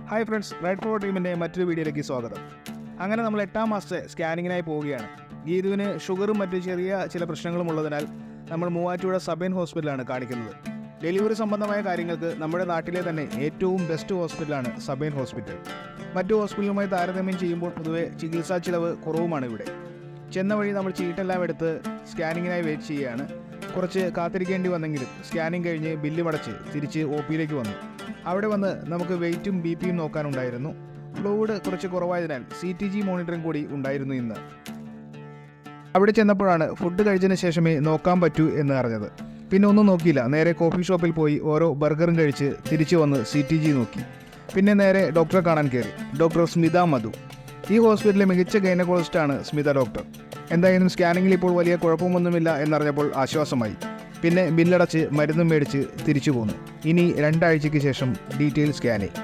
Hi friends, ride four ടീമിൻ്റെ മറ്റൊരു വീഡിയോയിലേക്ക് സ്വാഗതം. അങ്ങനെ നമ്മൾ 8ാം മാസത്തെ സ്കാനിങ്ങിനായി പോവുകയാണ്. ഗീതുവിന് ഷുഗറും മറ്റ് ചെറിയ ചില പ്രശ്നങ്ങളും ഉള്ളതിനാൽ നമ്മൾ മൂവാറ്റുപുഴ സബൈൻ ഹോസ്പിറ്റലാണ് കാണിക്കുന്നത്. ഡെലിവറി സംബന്ധമായ കാര്യങ്ങൾക്ക് നമ്മുടെ നാട്ടിലെ തന്നെ ഏറ്റവും ബെസ്റ്റ് ഹോസ്പിറ്റലാണ് സബൈൻ ഹോസ്പിറ്റൽ. മറ്റു ഹോസ്പിറ്റലുമായി താരതമ്യം ചെയ്യുമ്പോൾ പൊതുവെ ചികിത്സാ ചിലവ് കുറവുമാണ് ഇവിടെ. ചെന്ന വഴി നമ്മൾ ചീട്ടെല്ലാം എടുത്ത് സ്കാനിങ്ങിനായി വെയിറ്റ് ചെയ്യുകയാണ്. കുറച്ച് കാത്തിരിക്കേണ്ടി വന്നെങ്കിലും സ്കാനിങ് കഴിഞ്ഞ് ബില്ല് അടച്ച് തിരിച്ച് OPയിലേക്ക് വന്നു. അവിടെ വന്ന് നമുക്ക് വെയിറ്റും BPയും നോക്കാനുണ്ടായിരുന്നു. ഫ്ലൂയിഡ് കുറച്ച് കുറവായതിനാൽ CTG മോണിറ്ററിംഗ് കൂടി ഉണ്ടായിരുന്നു ഇന്ന്. അവിടെ ചെന്നപ്പോഴാണ് ഫുഡ് കഴിച്ചതിന് ശേഷമേ നോക്കാൻ പറ്റൂ എന്ന് അറിഞ്ഞത്. പിന്നെ ഒന്നും നോക്കിയില്ല, നേരെ കോഫി ഷോപ്പിൽ പോയി ഓരോ ബർഗറും കഴിച്ച് തിരിച്ചു വന്ന് CTG നോക്കി. പിന്നെ നേരെ ഡോക്ടറെ കാണാൻ കയറി. ഡോക്ടർ സ്മിത മധു. ഈ ഹോസ്പിറ്റലിലെ മികച്ച ഗൈനക്കോളജിസ്റ്റാണ് സ്മിത ഡോക്ടർ. എന്തായാലും സ്കാനിങ്ങിൽ ഇപ്പോൾ വലിയ കുഴപ്പമൊന്നുമില്ല എന്നറിഞ്ഞപ്പോൾ ആശ്വാസമായി. പിന്നെ ബില്ലടച്ച് മരുന്നും മേടിച്ച് തിരിച്ചു പോന്നു. ഇനി 2 ആഴ്ചയ്ക്ക് ശേഷം ഡീറ്റെയിൽ സ്കാനിങ്.